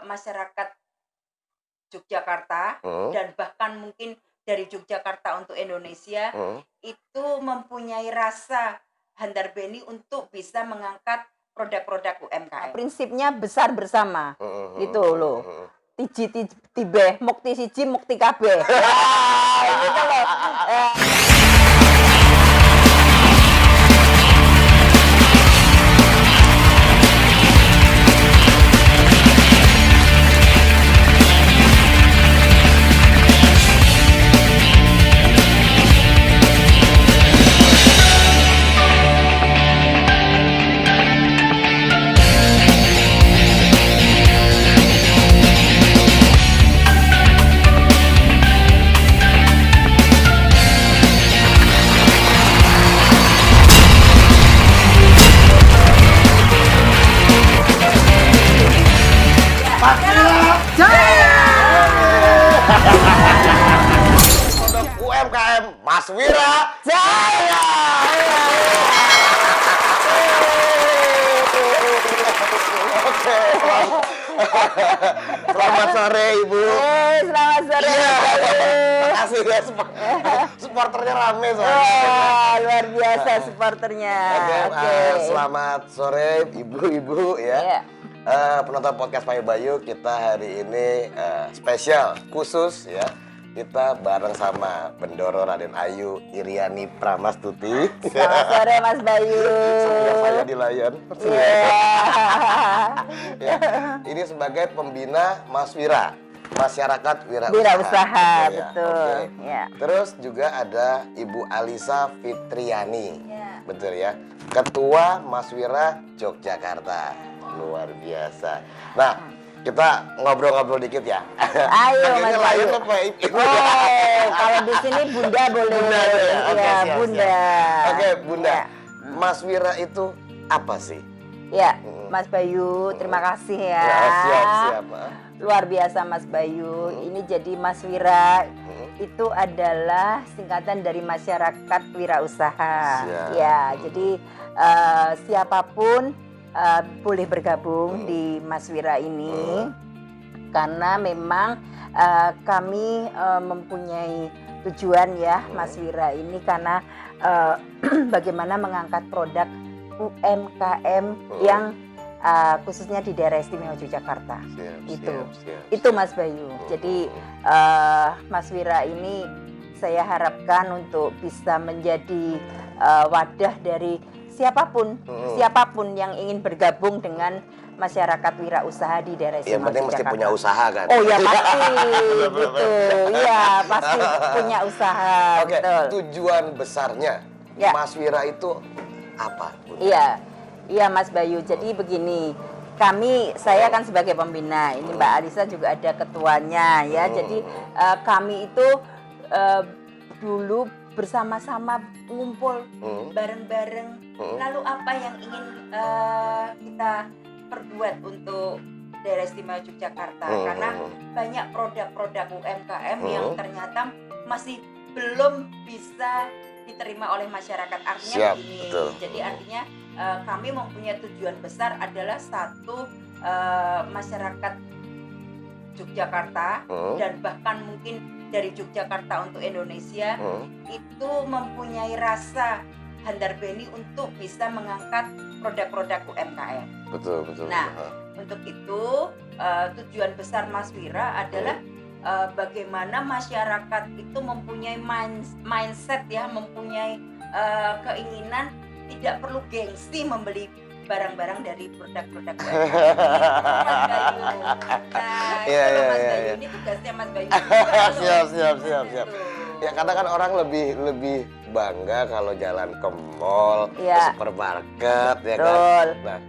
masyarakat Yogyakarta dan bahkan mungkin dari Yogyakarta untuk Indonesia itu mempunyai rasa handarbeni untuk bisa mengangkat produk-produk UMKM. Prinsipnya besar bersama, gitu loh. Tiji tibeh, mukti siji, mukti kabeh. Gitu loh. Produk UMKM Mas Wira Jaya. Oke. Selamat sore Ibu. Selamat sore. Terima kasih ya, supporternya rame soalnya. Luar biasa supporternya. Oke. Selamat sore Ibu-ibu ya. Penonton podcast Payu Bayu, kita hari ini spesial khusus ya. Kita bareng sama Bendoro Raden Ayu Iriani Pramastuti. Selamat sore Mas Bayu. Sebenarnya saya di Lion. Ya, ini sebagai pembina Mas Wira, Masyarakat Wirausaha, ya, betul. Okay. Ya. Terus juga ada Ibu Alisa Fitriani, ya. Betul ya. Ketua Mas Wira Yogyakarta. Luar biasa. Nah, kita ngobrol-ngobrol dikit ya. Ayo Mas Bayu. Kalau di sini Bunda boleh. Bunda ya. Okay, Bunda. Oke, Bunda. Ya. Mas Wira itu apa sih? Ya, Mas Bayu, terima kasih ya. Ya, siap. Luar biasa Mas Bayu. Ini jadi Mas Wira itu adalah singkatan dari Masyarakat Wirausaha. Ya, jadi siapapun boleh bergabung di Mas Wira ini karena memang kami mempunyai tujuan ya Mas Wira ini karena bagaimana mengangkat produk UMKM yang khususnya di daerah istimewa Yogyakarta. Itu Mas Bayu. Jadi Mas Wira ini saya harapkan untuk bisa menjadi wadah dari siapapun yang ingin bergabung dengan masyarakat wirausaha di daerah istimewa Yang penting mesti punya usaha kan? Oh ya pasti, gitu. Iya pasti punya usaha. Oke, betul. Tujuan besarnya Mas Wira itu apa? Bunda? Iya Mas Bayu. Jadi begini, saya kan sebagai pembina, ini Mbak Alisa juga ada ketuanya ya. Jadi kami itu dulu bersama-sama ngumpul bareng-bareng. Lalu apa yang ingin kita perbuat untuk daerah istimewa Yogyakarta? Karena banyak produk-produk UMKM yang ternyata masih belum bisa diterima oleh masyarakat. Artinya begini. Jadi artinya kami mempunyai tujuan besar adalah satu, masyarakat Yogyakarta dan bahkan mungkin dari Yogyakarta untuk Indonesia itu mempunyai rasa handarbeni untuk bisa mengangkat produk-produk UMKM. Betul. Nah, untuk itu tujuan besar Mas Wira adalah bagaimana masyarakat itu mempunyai mindset ya, mempunyai keinginan tidak perlu gengsi membeli barang-barang dari produk-produk UMKM. Nah, Mas Bayu ini tugasnya Mas Bayu. Siap. Ya karena kan orang lebih bangga kalau jalan ke mall, ke supermarket, ya kan. Nah,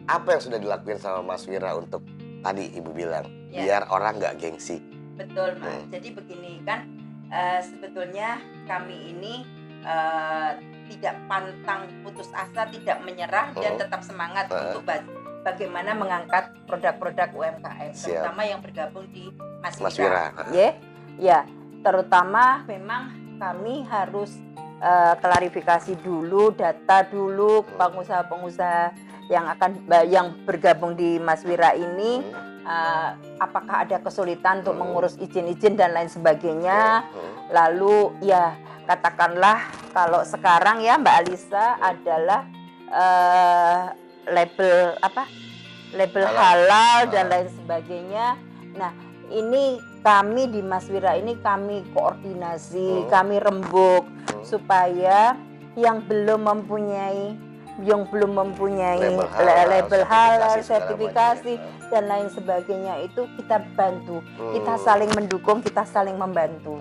apa yang sudah dilakuin sama Mas Wira untuk tadi Ibu bilang biar orang nggak gengsi? Betul Mas. Jadi begini kan, sebetulnya kami ini tidak pantang putus asa, tidak menyerah dan tetap semangat untuk bagaimana mengangkat produk-produk UMKM, terutama yang bergabung di Mas Wira. Ya, terutama memang kami harus klarifikasi dulu, data dulu pengusaha-pengusaha yang bergabung di Mas Wira ini apakah ada kesulitan untuk mengurus izin-izin dan lain sebagainya. Lalu ya katakanlah kalau sekarang ya Mbak Alisa adalah label halal dan lain sebagainya. Nah, ini kami di Mas Wira ini kami koordinasi, kami rembuk supaya yang belum mempunyai label halal, sertifikasi dan lain sebagainya itu kita bantu, kita saling mendukung, kita saling membantu,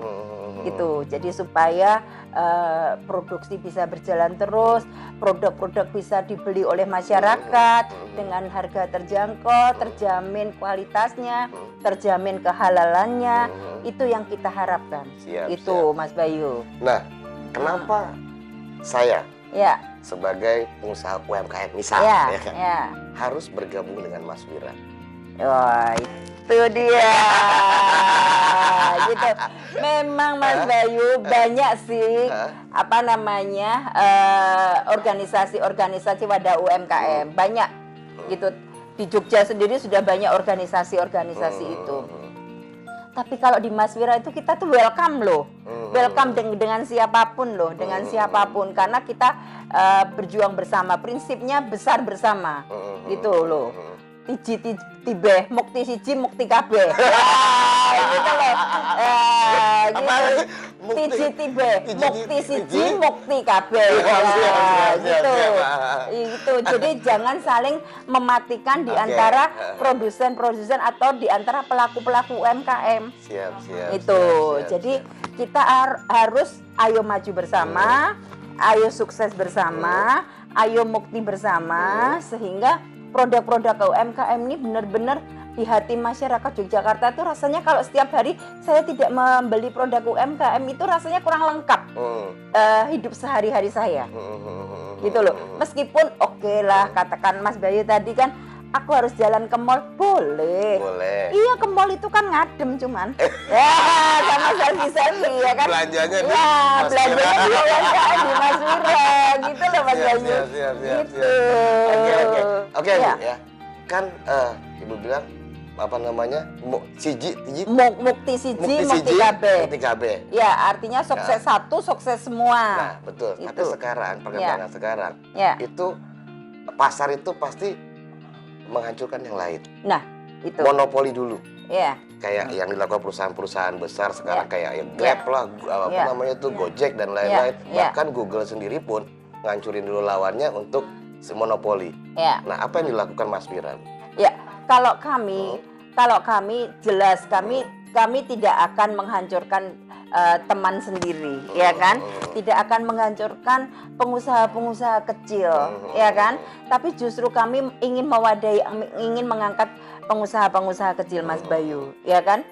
gitu. Jadi supaya produksi bisa berjalan terus, produk-produk bisa dibeli oleh masyarakat dengan harga terjangkau, terjamin kualitasnya, terjamin kehalalannya, itu yang kita harapkan. Siap. Mas Bayu. Nah, kenapa saya sebagai pengusaha UMKM misalnya harus bergabung dengan Mas Wira? Wah, itu dia. Gitu. Memang Mas Bayu banyak sih organisasi-organisasi wadah UMKM. Banyak gitu. Di Jogja sendiri sudah banyak organisasi-organisasi itu. Tapi kalau di Mas Wira itu kita tuh welcome loh. Welcome dengan siapapun loh, dengan siapapun. Karena kita berjuang bersama, prinsipnya besar bersama. Gitu loh. Tiji tibeh, mukti siji, mukti kabeh. Gitu loh. Tiji tibeh, mukti siji, mukti kabeh. Gitu. Gitu. Jadi jangan saling mematikan di antara produsen-produsen atau di antara pelaku-pelaku UMKM. Siap. Itu. Jadi kita harus ayo maju bersama, ayo sukses bersama, ayo mukti bersama, sehingga produk-produk UMKM ini benar-benar di hati masyarakat Yogyakarta itu rasanya kalau setiap hari saya tidak membeli produk UMKM itu rasanya kurang lengkap hidup sehari-hari saya. Gitu loh. Meskipun oke lah katakan Mas Bayu tadi kan aku harus jalan ke mall, boleh. Iya, ke mall itu kan ngadem cuman. Sama selfie ya kan. Belanjanya di UMKM di Mas Wira gitu loh Mas Bayu. Siap. Oke, Bu ya. Kan Ibu bilang mukti siji, mukti kabeh. Ya, artinya sukses satu, sukses semua. Nah, betul. Itu. Tapi sekarang perkembangan sekarang itu pasar itu pasti menghancurkan yang lain. Nah, itu. Monopoli dulu. Iya. Kayak yang dilakukan perusahaan-perusahaan besar sekarang kayak Grab lah, Gojek dan lain-lain. Bahkan Google sendiri pun ngancurin dulu lawannya untuk monopoli. Nah, apa yang dilakukan Mas Wira? Ya, kalau kami jelas kami tidak akan menghancurkan teman sendiri, ya kan? Tidak akan menghancurkan pengusaha-pengusaha kecil, ya kan? Tapi justru kami ingin ingin mengangkat pengusaha-pengusaha kecil, Mas Bayu, ya kan?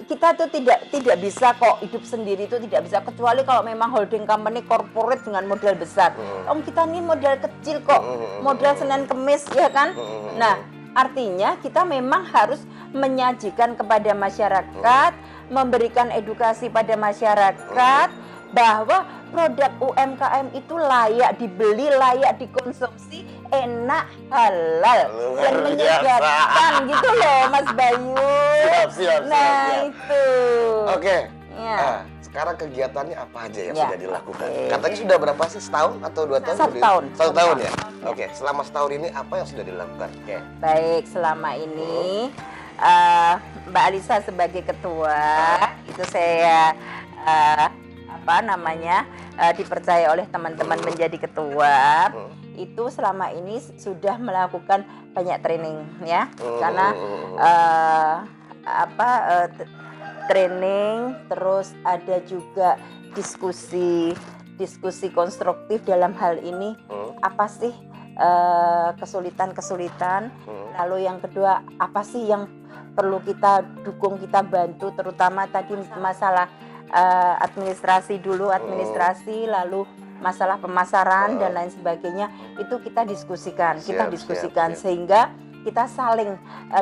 Kita tuh tidak bisa kok hidup sendiri, itu tidak bisa, kecuali kalau memang holding company corporate dengan modal besar. Kita ini modal kecil kok, modal Senin Kemis, ya kan? Nah, artinya kita memang harus menyajikan kepada masyarakat, memberikan edukasi pada masyarakat bahwa produk UMKM itu layak dibeli, layak dikonsumsi, enak, halal, dan menyegarkan gitu loh Mas Bayu. Siap. Itu. Oke. Sekarang kegiatannya apa aja yang sudah dilakukan? Katanya sudah berapa sih? Setahun atau 2 tahun? 1 tahun. 1 tahun ya? Oke. Selama setahun ini apa yang sudah dilakukan? Baik, selama ini Mbak Alisa sebagai ketua itu saya dipercaya oleh teman-teman menjadi ketua. Itu selama ini sudah melakukan banyak training ya, karena training, terus ada juga diskusi konstruktif dalam hal ini. Apa sih kesulitan-kesulitan? Lalu yang kedua, apa sih yang perlu kita dukung, kita bantu, terutama tadi masalah administrasi, lalu masalah pemasaran dan lain sebagainya, itu kita diskusikan, sehingga kita saling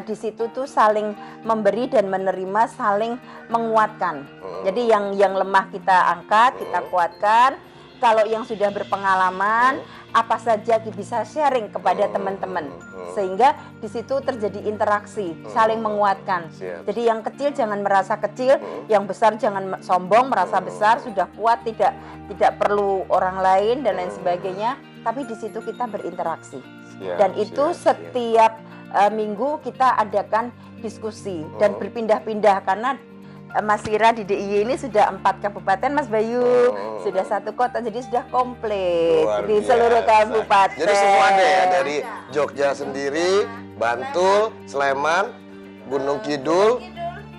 di situ tuh saling memberi dan menerima, saling menguatkan. Jadi yang lemah kita angkat, kita kuatkan, kalau yang sudah berpengalaman apa saja bisa sharing kepada teman-teman, sehingga di situ terjadi interaksi, saling menguatkan. Jadi yang kecil jangan merasa kecil, yang besar jangan sombong merasa besar, sudah kuat tidak perlu orang lain dan lain sebagainya. Tapi di situ kita berinteraksi. Dan itu setiap minggu kita adakan diskusi dan berpindah-pindah, karena Mas Wira di DIY ini sudah 4 kabupaten, Mas Bayu, sudah 1 kota, jadi sudah komplit di seluruh kabupaten. Jadi semua ada ya, dari Jogja sendiri, Bantul, Sleman, Gunung Kidul,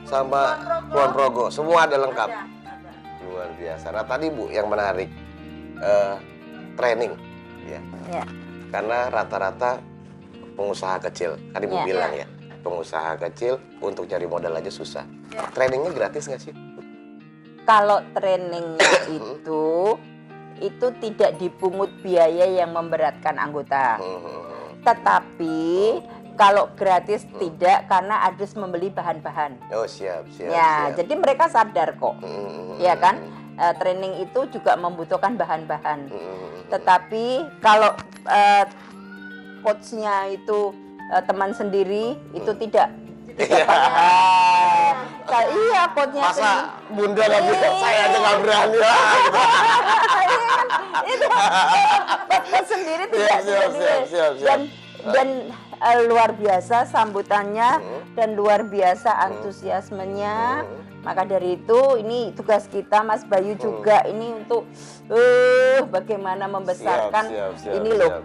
sama Kulon Progo, semua ada lengkap. Luar biasa. Nah tadi Bu yang menarik, training, ya. Karena rata-rata pengusaha kecil, kan Ibu bilang ya, pengusaha kecil untuk cari modal aja susah. Trainingnya gratis nggak sih? Kalau trainingnya itu tidak dipungut biaya yang memberatkan anggota. Tetapi kalau gratis tidak, karena harus membeli bahan-bahan. Oh siap. Ya, jadi mereka sadar kok, ya kan? Training itu juga membutuhkan bahan-bahan. Tetapi kalau coachnya itu teman sendiri, itu tidak iya, coachnya masa bunda lagi saya aja nggak berani itu coach sendiri tidak dan luar biasa sambutannya dan luar biasa antusiasmenya. Maka dari itu ini tugas kita Mas Bayu juga ini untuk bagaimana membesarkan ini loh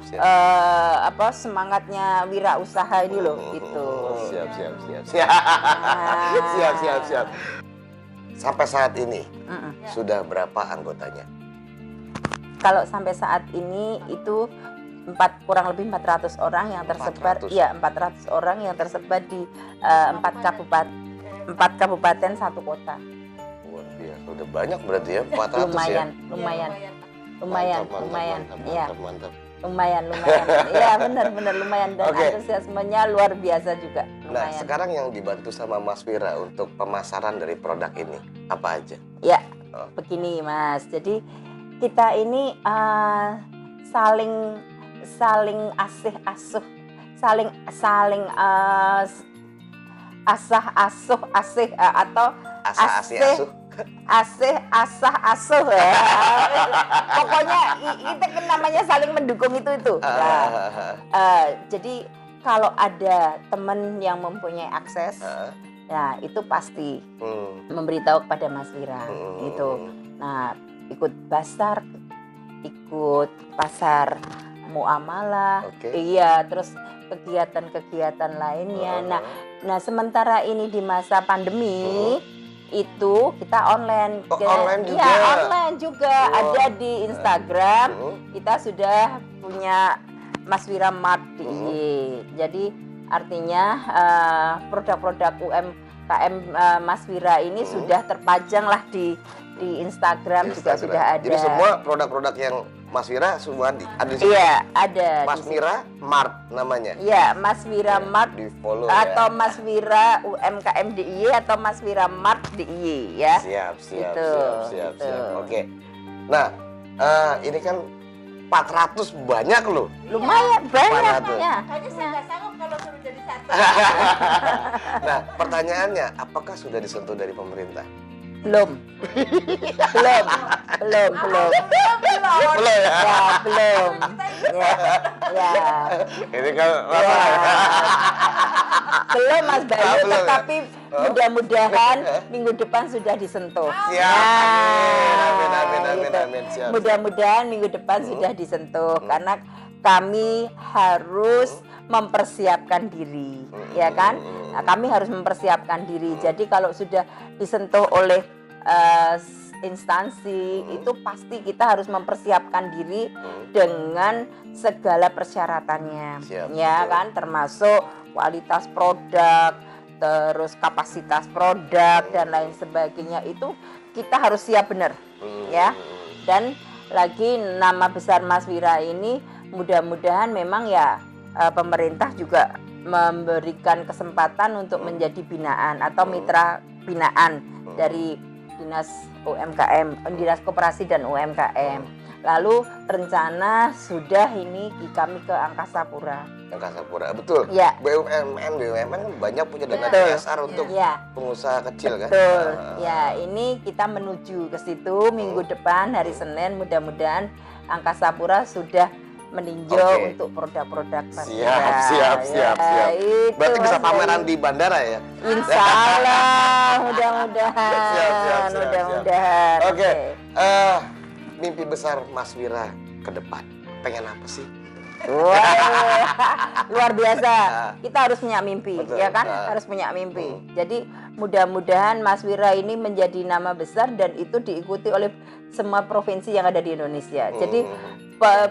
semangatnya wirausaha ini loh gitu. Siap. Sampai saat ini sudah berapa anggotanya? Kalau sampai saat ini itu kurang lebih 400 orang yang tersebar. 400 orang yang tersebar di 4 kabupaten 1 kota. Luar biasa, udah banyak berarti ya, 400 lumayan. Mantap. Lumayan. Iya benar lumayan, dan antusiasmenya luar biasa juga. Lumayan. Nah sekarang yang dibantu sama Mas Wira untuk pemasaran dari produk ini apa aja? Ya begini Mas, jadi kita ini saling asih-asuh, saling asah-asuh atau asah-asuh ya. Pokoknya itu kan namanya saling mendukung itu. Jadi kalau ada teman yang mempunyai akses, ya itu pasti memberitahu kepada Mas Wira gitu. Nah ikut pasar muamalah, terus kegiatan-kegiatan lainnya. Nah sementara ini di masa pandemi itu kita online. Online juga? Ya online juga. Ada di Instagram. Kita sudah punya Mas Wira Mart DIY. Jadi artinya produk-produk UMKM Mas Wira ini sudah terpajang lah di Instagram juga sudah ada. Jadi semua produk-produk yang Mas Wira semua ada di sini? Iya, ada. Mas Wira Mart namanya? Iya, Mas Wira Mart di follow atau Mas Wira UMKM DIY atau Mas Wira Mart DIY ya. Siap. Gitu. Oke. Nah, ini kan 400 banyak loh. Lumayan banyak ya. Hanya saya nggak sanggup kalau suruh jadi satu. Nah, pertanyaannya, apakah sudah disentuh dari pemerintah? Belum ya? Ini kan belum Mas Bayu, tetapi mudah-mudahan minggu depan sudah disentuh. Amin. Siap. Mudah-mudahan minggu depan sudah disentuh, karena kami harus mempersiapkan diri, ya kan? Nah, kami harus mempersiapkan diri. Jadi kalau sudah disentuh oleh instansi, itu pasti kita harus mempersiapkan diri dengan segala persyaratannya. Ya kan, termasuk kualitas produk, terus kapasitas produk dan lain sebagainya, itu kita harus siap benar, ya. Dan lagi nama besar Mas Wira ini mudah-mudahan memang ya pemerintah juga memberikan kesempatan untuk menjadi binaan atau mitra binaan dari Dinas UMKM, Dinas Koperasi dan UMKM. Lalu rencana sudah ini kami ke Angkasa Pura. Angkasa Pura, betul. Ya. BUMN kan banyak punya dana Betul. CSR untuk Ya. pengusaha kecil kan. Betul. Ya, ini kita menuju ke situ minggu depan hari Senin, mudah-mudahan Angkasa Pura sudah meninjau untuk produk-produk Siap. Itu, Berarti bisa Mas pameran Bayu. di bandara ya? Insya Allah, mudah-mudahan. Siap. Mudah-mudahan. Oke. Mimpi besar Mas Wira ke depan, pengen apa sih? Wah, luar biasa. Kita harus punya mimpi, Betul. ya kan? Harus punya mimpi. Jadi mudah-mudahan Mas Wira ini menjadi nama besar dan itu diikuti oleh semua provinsi yang ada di Indonesia. Jadi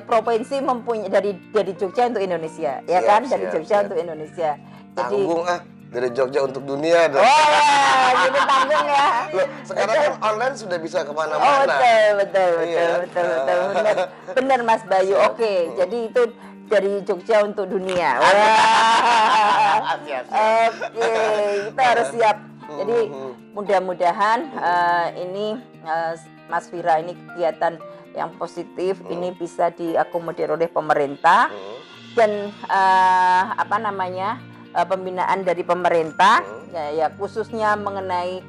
provinsi mempunyai dari Jogja untuk Indonesia, ya kan? Dari Jogja untuk Indonesia. Jadi Tanggung dari Jogja untuk dunia. gitu tanggung ya. Loh, sekarang kan online sudah bisa Oh kemana-mana. betul. Benar Mas Bayu. Siap. Oke, jadi itu dari Jogja untuk dunia. Siap. Oke, kita harus siap. Jadi mudah-mudahan ini Mas Wira ini kegiatan yang positif ini bisa diakomodir oleh pemerintah dan pembinaan dari pemerintah ya khususnya mengenai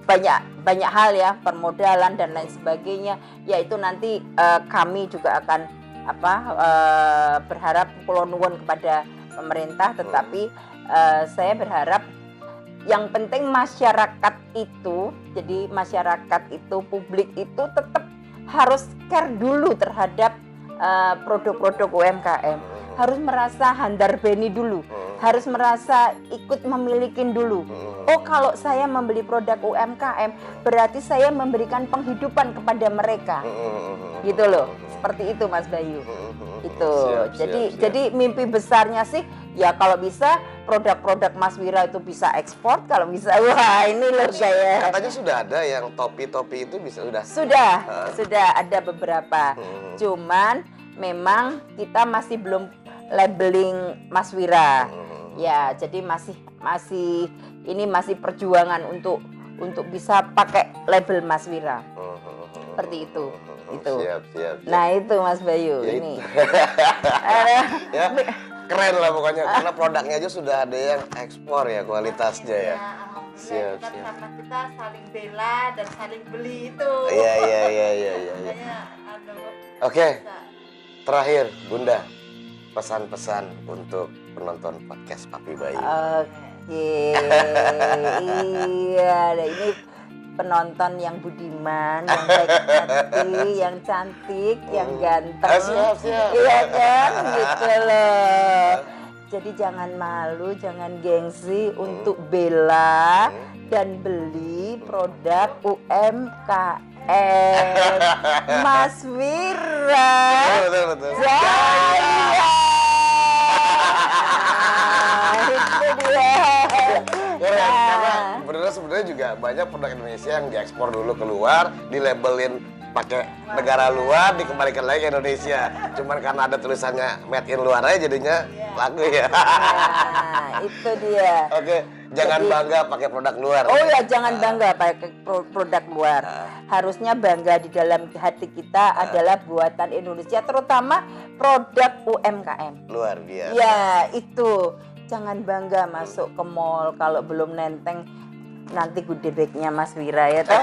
banyak hal ya, permodalan dan lain sebagainya, yaitu nanti kami juga akan berharap kula nuwun kepada pemerintah, tetapi saya berharap yang penting masyarakat itu, jadi masyarakat itu, publik itu tetap harus care dulu terhadap produk-produk UMKM, harus merasa handar beni dulu, harus merasa ikut memiliki dulu. Oh, kalau saya membeli produk UMKM, berarti saya memberikan penghidupan kepada mereka. Gitu loh. Seperti itu Mas Bayu. Itu. Jadi mimpi besarnya sih ya kalau bisa produk-produk Mas Wira itu bisa ekspor, kalau bisa wah ini loh kayak. Katanya sudah ada yang topi-topi itu sudah. Sudah ada beberapa. Cuman memang kita masih belum labeling Mas Wira. Ya, jadi masih perjuangan untuk bisa pakai label Mas Wira. Seperti itu. Siap. Nah, itu Mas Bayu Ya, ini. Ya, keren lah pokoknya karena produknya aja sudah ada yang ekspor ya kualitasnya ya. Siap. Karena kita saling bela dan saling beli itu. Iya. Makanya, Oke. Terakhir, Bunda, pesan-pesan untuk penonton podcast Papi Bayu. Oke. Iya, ini penonton yang budiman, yang baik hati, yang cantik, yang ganteng. Siap. Iya kan, gitu loh. Jadi jangan malu, jangan gengsi untuk bela dan beli produk UMKM Mas Wira. Betul. Jaya. Itu dia. Karena beneran sebenarnya juga banyak produk Indonesia yang diekspor dulu keluar, dilabelin pakai negara luar, dikembalikan lagi ke Indonesia. Cuman karena ada tulisannya made in luar aja jadinya laku ya. Nah, itu dia. Oke, jangan bangga pakai produk luar. Oh ya, jangan bangga pakai produk luar. Harusnya bangga di dalam hati kita adalah buatan Indonesia, terutama produk UMKM. Luar biasa. Ya, itu. Jangan bangga masuk ke mall kalau belum nenteng nanti goodie bag-nya Mas Wira ya toh.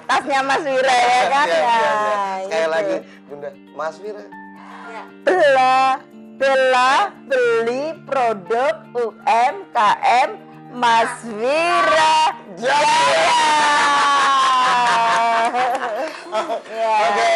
Tasnya Mas Wira ya kan. Siap. Sekali itu. lagi Bunda, Mas Wira. Bela beli produk UMKM Mas Wira Jaya. Oke,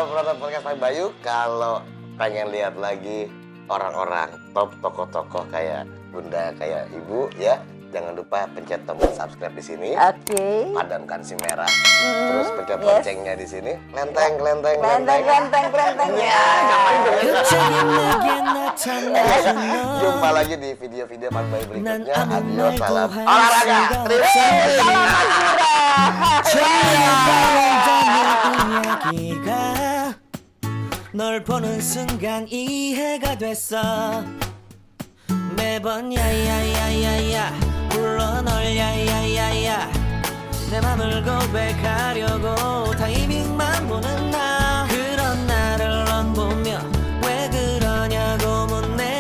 penonton podcast Papi Bayu, kalau pengen lihat lagi orang-orang top tokoh-tokoh kayak Bunda, kayak Ibu ya, jangan lupa pencet tombol subscribe di sini. Oke. Padamkan si merah. Terus pencet loncengnya di sini. Lenteng. Ya. Jumpa lagi di video-video Papi Bayu berikutnya. Adios, salam olahraga. Terima kasih. 널 보는 순간 이해가 됐어 매번 야야야야야 불러 널 야야야야 내 맘을 고백하려고 다